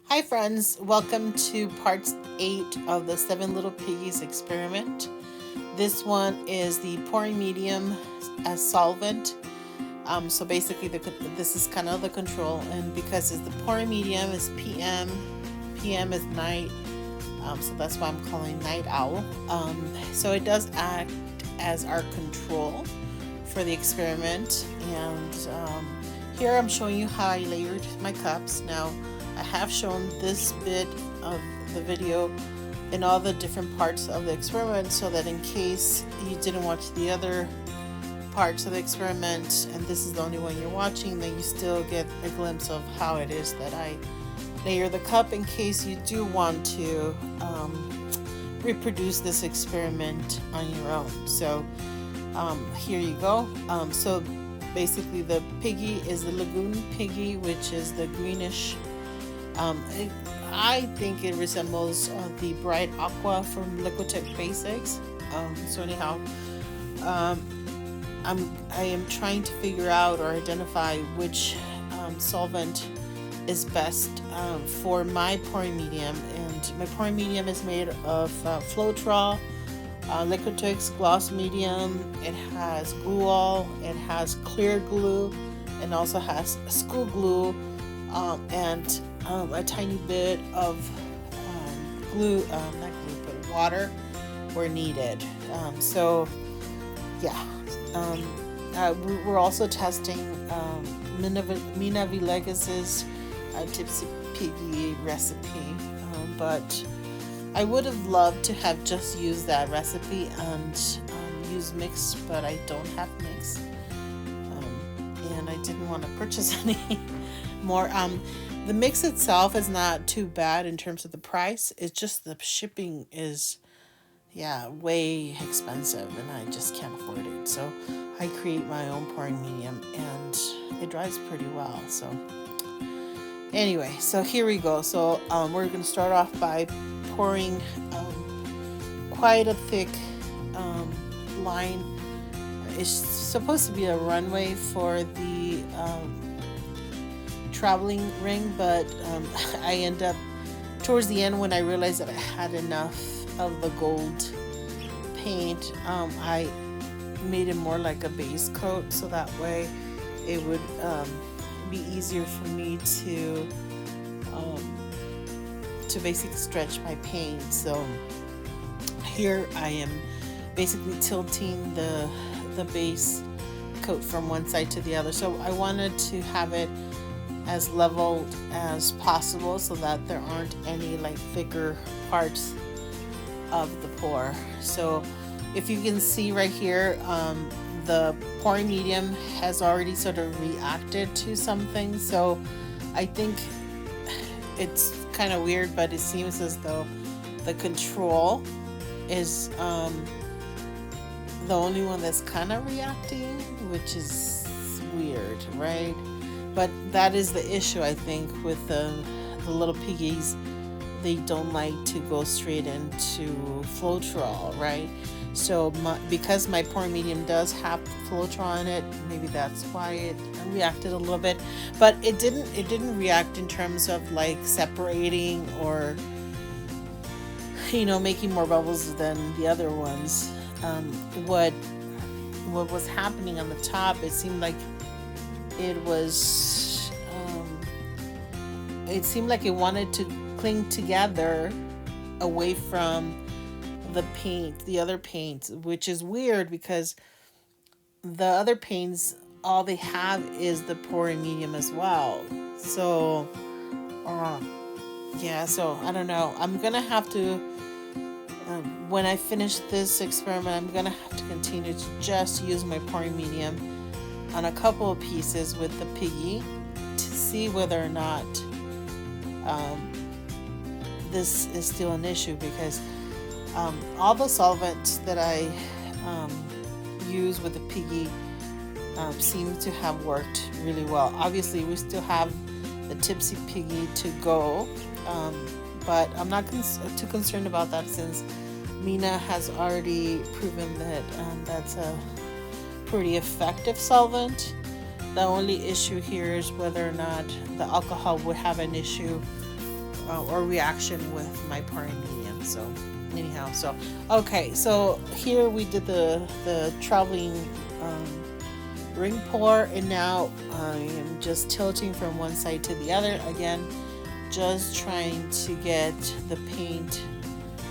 Hi friends, welcome to part 8 of the 7 Little Piggies experiment. This one is the pouring medium as solvent. So basically this is kind of the control, and because it's the pouring medium is PM is night, so that's why I'm calling night owl. So it does act as our control for the experiment, and here I'm showing you how I layered my cups. Now I have shown this bit of the video in all the different parts of the experiment, so that in case you didn't watch the other parts of the experiment and this is the only one you're watching, then you still get a glimpse of how it is that I layer the cup, in case you do want to reproduce this experiment on your own. So here you go. So basically the piggy is the lagoon piggy, which is the greenish. I think it resembles the bright aqua from Liquitex Basics. So anyhow, I am trying to figure out or identify which solvent is best for my pouring medium, and my pouring medium is made of Floetrol, Liquitex Gloss Medium. It has glue all, it has clear glue, and also has school glue, and a tiny bit of glue, not glue, but water where needed. So yeah, we're also testing Mina Villegas's Tipsy Piggy recipe, but I would have loved to have just used that recipe and use mix, but I don't have mix, and I didn't want to purchase any more. The mix itself is not too bad in terms of the price. It's just the shipping is, way expensive, and I just can't afford it. So I create my own pouring medium, and it dries pretty well. So anyway, so here we go. So we're going to start off by pouring quite a thick line. It's supposed to be a runway for the traveling ring, but I end up towards the end, when I realized that I had enough of the gold paint, I made it more like a base coat, so that way it would be easier for me to basically stretch my paint. So here I am basically tilting the base coat from one side to the other. So I wanted to have it as leveled as possible, so that there aren't any like thicker parts of the pour. So if you can see right here, the pouring medium has already sort of reacted to something. So I think it's kind of weird, but it seems as though the control is the only one that's kind of reacting, which is weird, right? But that is the issue, I think, with the little piggies. They don't like to go straight into Floetrol, right? So because my pouring medium does have Floetrol in it, maybe that's why it reacted a little bit. But it didn't react in terms of like separating or making more bubbles than the other ones. What was happening on the top, it seemed like it was it seemed like it wanted to cling together away from the other paints, which is weird because the other paints, all they have is the pouring medium as well. So so I don't know, I'm gonna have to when I finish this experiment, I'm gonna have to continue to just use my pouring medium on a couple of pieces with the piggy to see whether or not this is still an issue, because all the solvents that I use with the piggy seem to have worked really well. Obviously we still have the Tipsy Piggy to go, but I'm not too concerned about that, since Mina has already proven that that's a pretty effective solvent. The only issue here is whether or not the alcohol would have an issue or reaction with my pouring medium. So anyhow, so okay, so here we did the traveling ring pour, and now I am just tilting from one side to the other again, just trying to get the paint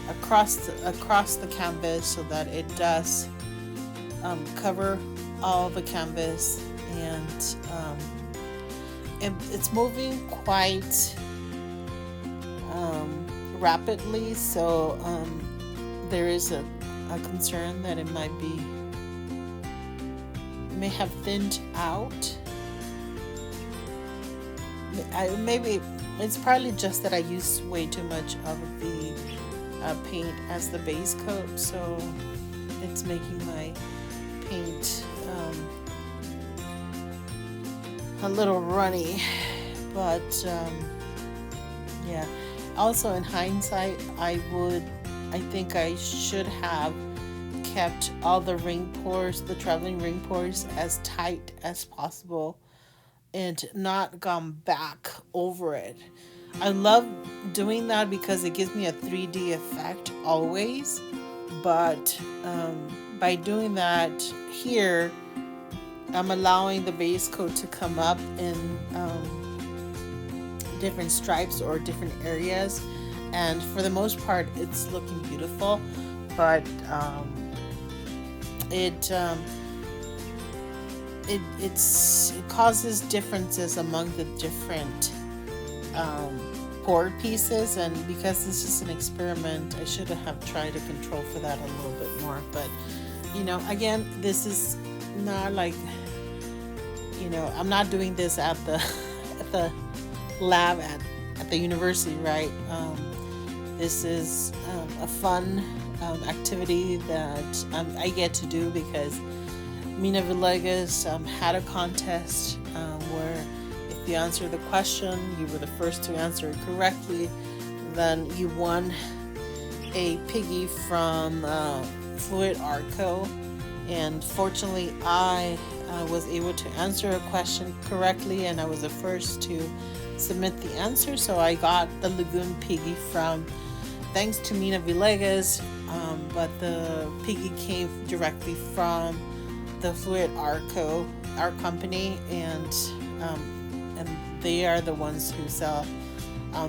across the canvas so that it does cover all the canvas, and it's moving quite rapidly, so there is a concern that it may have thinned out. Maybe it's probably just that I used way too much of the paint as the base coat, so it's making my paint a little runny. But yeah, also in hindsight, I think I should have kept all the ring pours, the traveling ring pours, as tight as possible and not gone back over it. I love doing that because it gives me a 3D effect always, but by doing that here, I'm allowing the base coat to come up in different stripes or different areas, and for the most part it's looking beautiful, but it causes differences among the different poured pieces, and because this is an experiment, I should have tried to control for that a little bit more. But again, this is not like, I'm not doing this at the lab at the university, right? This is a fun activity that I get to do because Mina Villegas had a contest where if you answer the question, you were the first to answer it correctly, then you won a Piggy from Floetrol. And fortunately, I was able to answer a question correctly, and I was the first to submit the answer. So I got the Lagoon Piggy thanks to Mina Villegas, but the Piggy came directly from the Floetrol, our company, and they are the ones who sell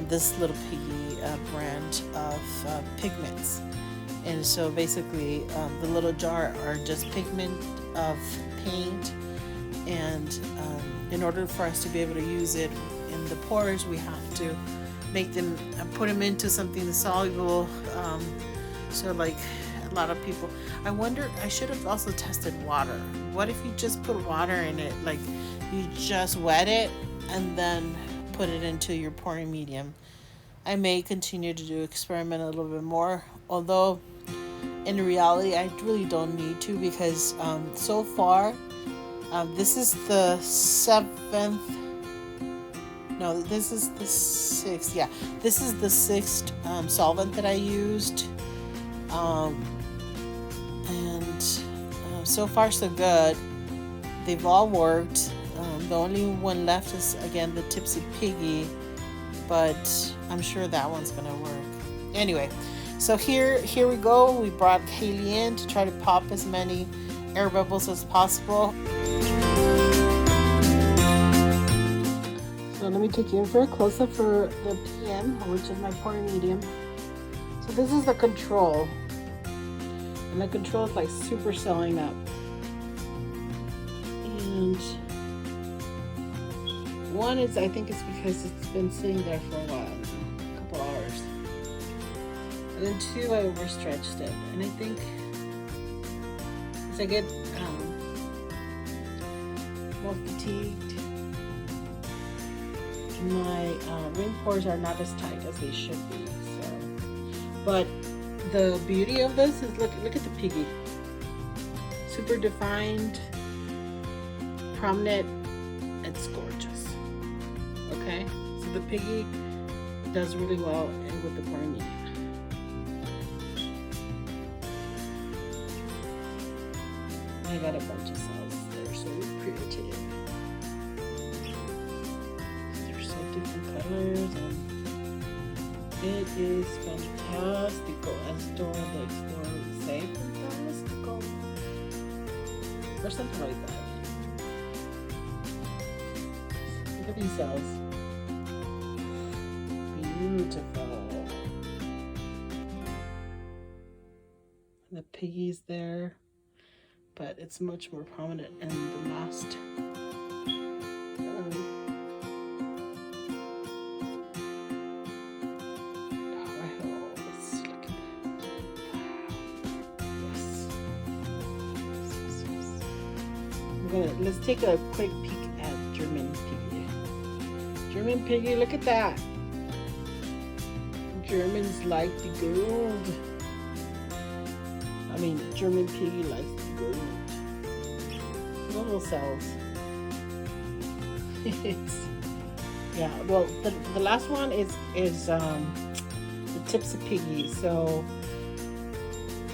this little Piggy brand of pigments. And so basically, the little jar are just pigment of paint, and in order for us to be able to use it in the pours, we have to make them, put them into something soluble. So like a lot of people, I wonder, I should have also tested water. What if you just put water in it, like you just wet it and then put it into your pouring medium? I may continue to experiment a little bit more, although in reality I really don't need to, because so far this is the sixth. Yeah, this is the sixth solvent that I used, and so far so good. They've all worked. The only one left is again the Tipsy Piggy, but I'm sure that one's gonna work. Anyway, so here we go. We brought Haley in to try to pop as many air bubbles as possible. So let me take you in for a close-up for the PM, which is my pouring medium. So this is the control, and the control is like super selling up. And one is, I think it's because it's been sitting there for a while, a couple hours. And then two, I overstretched it, and I think as I get more fatigued, my ring pours are not as tight as they should be. So, but the beauty of this is look at the Piggy, super defined, prominent. It's gorgeous. Okay, so the Piggy does really well with the pouring medium. I got a bunch of cells. They're so pretty. They're so different colors, and It is fantastical, as Dora the Explorer would say. Fantastical. Or something like that. Look at these cells. Beautiful. The piggies there, but it's much more prominent in the last. Let's take a quick peek at German piggy. German piggy, look at that. Germans like the gold. I mean, German piggy likes the gold. Little cells. Yeah. Well, the last one is the tipsy piggy. So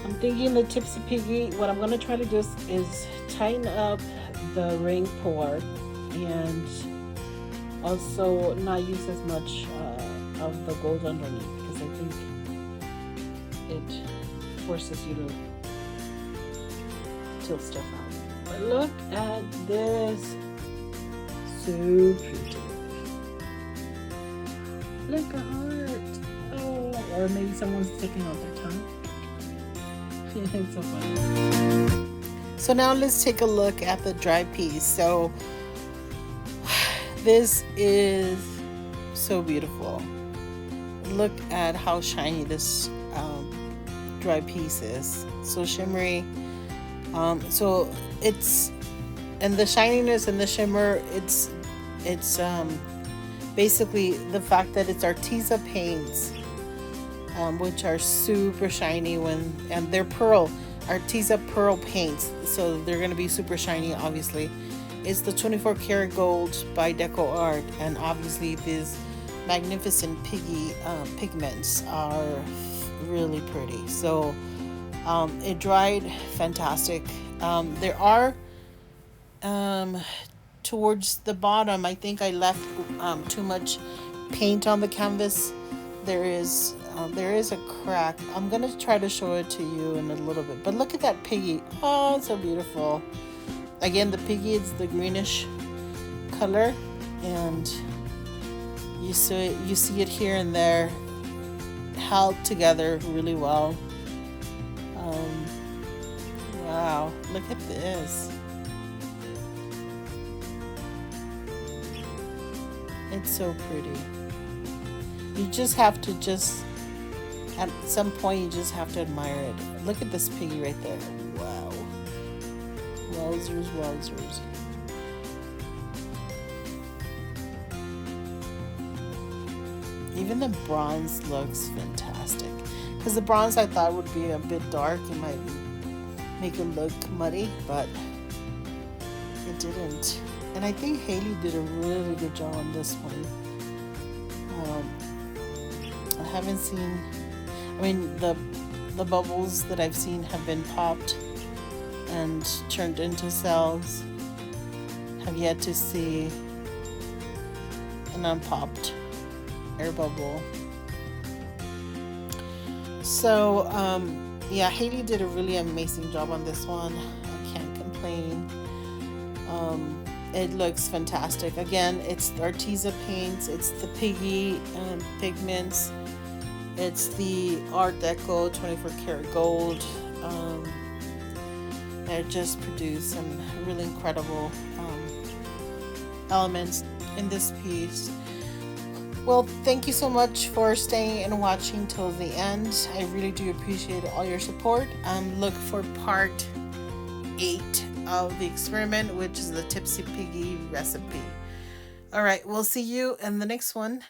I'm thinking the tipsy piggy. What I'm gonna try to do is tighten up the ring part and also not use as much of the gold underneath, because I think it forces you to tilt stuff out. But look at this, so pretty. Like a heart. Oh, or maybe someone's sticking out their tongue. It's so funny. So now let's take a look at the dry piece. So this is so beautiful. Look at how shiny this dry piece is. So shimmery. So it's, and the shininess and the shimmer, it's basically the fact that it's Arteza paints, which are super shiny and they're pearl. Arteza pearl paints, so they're going to be super shiny, obviously. It's the 24 karat gold by Deco Art, and obviously these magnificent piggy pigments are really pretty. So it dried fantastic. There are towards the bottom, I think I left too much paint on the canvas. There is a crack. I'm gonna try to show it to you in a little bit, but look at that piggy. Oh, it's so beautiful. Again, the piggy is the greenish color, and you see it here and there, held together really well. Wow, look at this. It's so pretty. You just have to at some point, you just have to admire it. Look at this piggy right there. Wow. Wowzers, wowzers. Even the bronze looks fantastic. Because the bronze I thought would be a bit dark. It might make it look muddy, but it didn't. And I think Haley did a really good job on this one. I haven't seen, I mean, the bubbles that I've seen have been popped and turned into cells. Have yet to see an unpopped air bubble. So yeah, Haley did a really amazing job on this one. I can't complain. It looks fantastic. Again, it's the Arteza paints, it's the piggy pigments, it's the Art Deco 24 karat gold. They just produce some really incredible elements in this piece. Well, thank you so much for staying and watching till the end. I really do appreciate all your support. Look for part 8 of the experiment, which is the Tipsy Piggy recipe. All right, we'll see you in the next one.